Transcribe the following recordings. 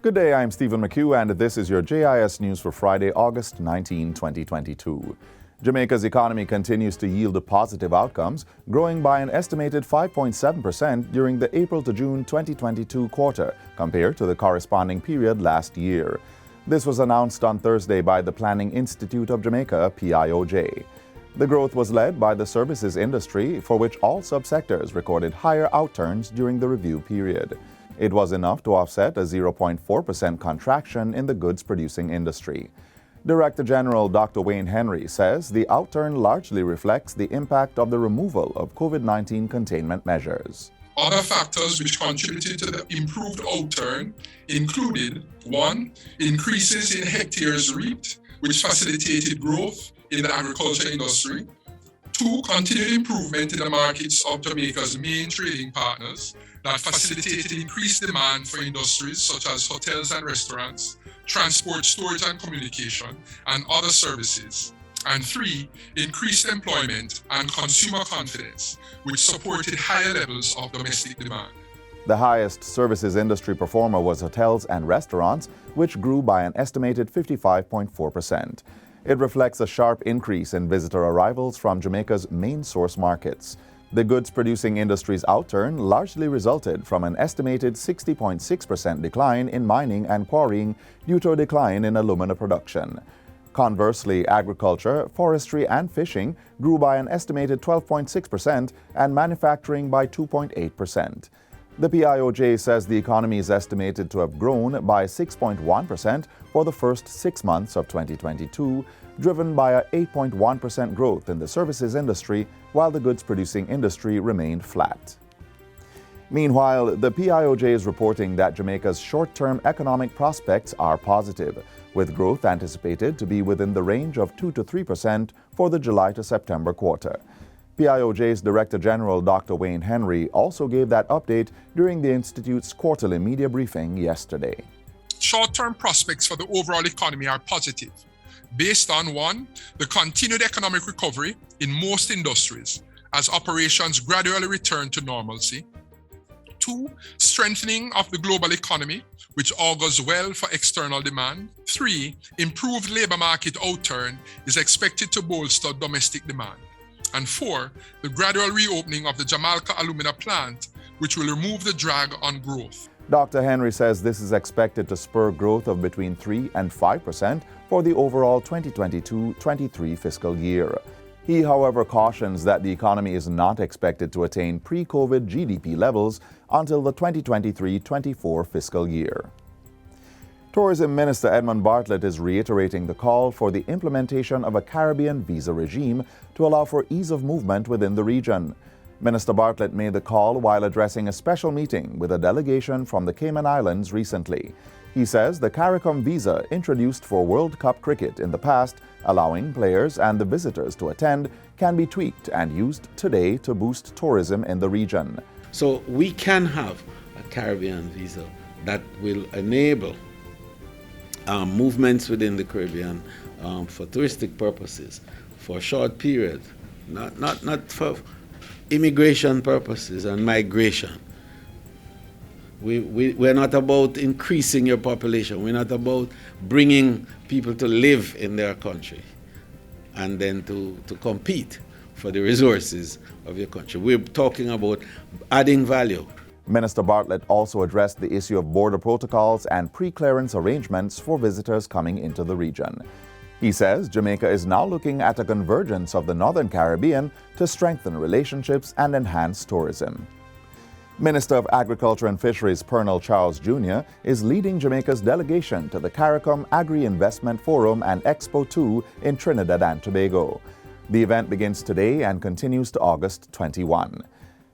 Good day, I'm Stephen McHugh, and this is your JIS News for Friday, August 19, 2022. Jamaica's economy continues to yield positive outcomes, growing by an estimated 5.7% during the April to June 2022 quarter, compared to the corresponding period last year. This was announced on Thursday by the Planning Institute of Jamaica, PIOJ. The growth was led by the services industry, for which all subsectors recorded higher outturns during the review period. It was enough to offset a 0.4% contraction in the goods-producing industry. Director General Dr. Wayne Henry says the outturn largely reflects the impact of the removal of COVID-19 containment measures. Other factors which contributed to the improved outturn included 1. Increases in hectares reaped, which facilitated growth in the agriculture industry. 2. Continued improvement in the markets of Jamaica's main trading partners that facilitated increased demand for industries such as hotels and restaurants, transport, storage and communication, and other services. And 3. Increased employment and consumer confidence, which supported higher levels of domestic demand. The highest services industry performer was hotels and restaurants, which grew by an estimated 55.4%. It reflects a sharp increase in visitor arrivals from Jamaica's main source markets. The goods-producing industry's outturn largely resulted from an estimated 60.6% decline in mining and quarrying due to a decline in alumina production. Conversely, agriculture, forestry, and fishing grew by an estimated 12.6% and manufacturing by 2.8%. The PIOJ says the economy is estimated to have grown by 6.1% for the first 6 months of 2022, driven by a 8.1% growth in the services industry, while the goods-producing industry remained flat. Meanwhile, the PIOJ is reporting that Jamaica's short-term economic prospects are positive, with growth anticipated to be within the range of 2 to 3% for the July to September quarter. PIOJ's Director General Dr. Wayne Henry also gave that update during the Institute's quarterly media briefing yesterday. Short-term prospects for the overall economy are positive, based on 1. The continued economic recovery in most industries as operations gradually return to normalcy. 2. Strengthening of the global economy, which augurs well for external demand. 3. Improved labor market outturn is expected to bolster domestic demand. And 4. The gradual reopening of the Jamaica alumina plant, which will remove the drag on growth. Dr. Henry says this is expected to spur growth of between 3 and 5% for the overall 2022-23 fiscal year. He, however, cautions that the economy is not expected to attain pre-COVID GDP levels until the 2023-24 fiscal year. Tourism Minister Edmund Bartlett is reiterating the call for the implementation of a Caribbean visa regime to allow for ease of movement within the region. Minister Bartlett made the call while addressing a special meeting with a delegation from the Cayman Islands recently. He says the CARICOM visa introduced for World Cup cricket in the past, allowing players and the visitors to attend, can be tweaked and used today to boost tourism in the region. So we can have a Caribbean visa that will enable movements within the Caribbean for touristic purposes for a short period, not for immigration purposes and migration. We're not about increasing your population. We're not about bringing people to live in their country and then to compete for the resources of your country. We're talking about adding value. Minister Bartlett also addressed the issue of border protocols and pre-clearance arrangements for visitors coming into the region. He says Jamaica is now looking at a convergence of the Northern Caribbean to strengthen relationships and enhance tourism. Minister of Agriculture and Fisheries Pernell Charles Jr. is leading Jamaica's delegation to the CARICOM Agri-investment Forum and Expo 2 in Trinidad and Tobago. The event begins today and continues to August 21.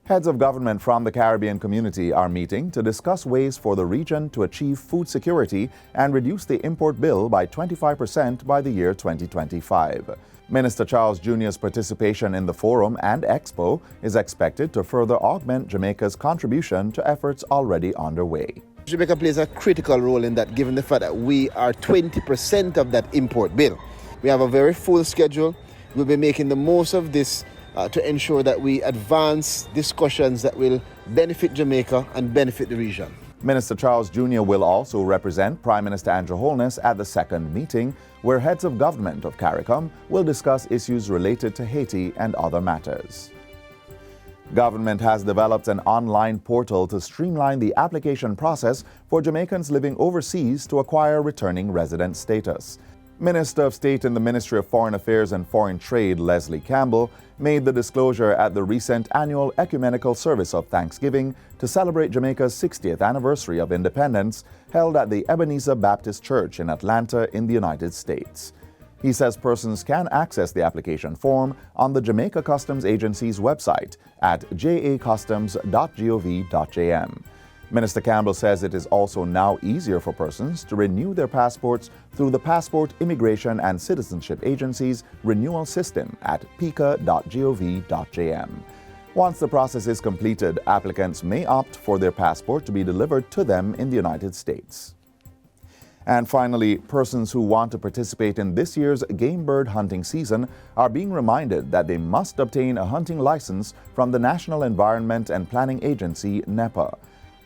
Heads of government from the Caribbean community are meeting to discuss ways for the region to achieve food security and reduce the import bill by 25% by the year 2025. Minister Charles Jr.'s participation in the forum and expo is expected to further augment Jamaica's contribution to efforts already underway. Jamaica plays a critical role in that, given the fact that we are 20% of that import bill. We have a very full schedule. We'll be making the most of this to ensure that we advance discussions that will benefit Jamaica and benefit the region. Minister Charles Jr. will also represent Prime Minister Andrew Holness at the second meeting, where heads of government of CARICOM will discuss issues related to Haiti and other matters. Government has developed an online portal to streamline the application process for Jamaicans living overseas to acquire returning resident status. Minister of State in the Ministry of Foreign Affairs and Foreign Trade, Leslie Campbell, made the disclosure at the recent annual Ecumenical Service of Thanksgiving to celebrate Jamaica's 60th anniversary of independence, held at the Ebenezer Baptist Church in Atlanta in the United States. He says persons can access the application form on the Jamaica Customs Agency's website at jacustoms.gov.jm. Minister Campbell says it is also now easier for persons to renew their passports through the Passport, Immigration and Citizenship Agency's renewal system at pica.gov.jm. Once the process is completed, applicants may opt for their passport to be delivered to them in the United States. And finally, persons who want to participate in this year's game bird hunting season are being reminded that they must obtain a hunting license from the National Environment and Planning Agency, NEPA.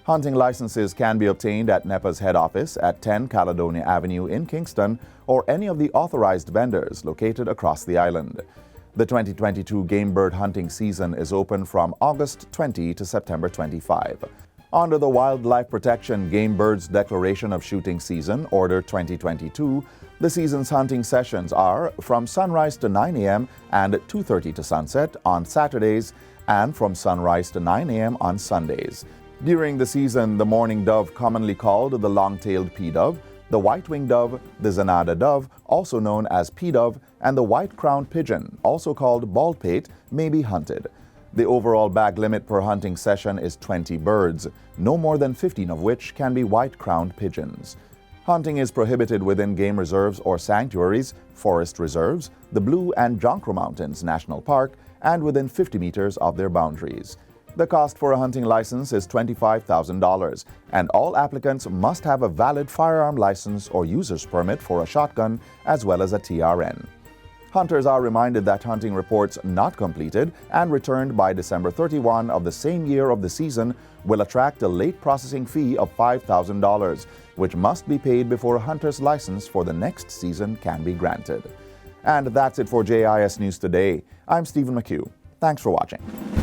Hunting licenses can be obtained at NEPA's head office at 10 Caledonia Avenue in Kingston or any of the authorized vendors located across the island. The 2022 game bird hunting season is open from August 20 to September 25. Under the Wildlife Protection Game Birds Declaration of Shooting Season, Order 2022, the season's hunting sessions are from sunrise to 9 a.m. and 2:30 to sunset on Saturdays and from sunrise to 9 a.m. on Sundays. During the season, the mourning dove, commonly called the long-tailed pea-dove, the white-winged dove, the Zanada dove, also known as pea-dove, and the white-crowned pigeon, also called bald-pate, may be hunted. The overall bag limit per hunting session is 20 birds, no more than 15 of which can be white-crowned pigeons. Hunting is prohibited within game reserves or sanctuaries, forest reserves, the Blue and Jonkro Mountains National Park, and within 50 meters of their boundaries. The cost for a hunting license is $25,000, and all applicants must have a valid firearm license or user's permit for a shotgun, as well as a TRN. Hunters are reminded that hunting reports not completed and returned by December 31 of the same year of the season will attract a late processing fee of $5,000, which must be paid before a hunter's license for the next season can be granted. And that's it for JIS News Today. I'm Stephen McHugh. Thanks for watching.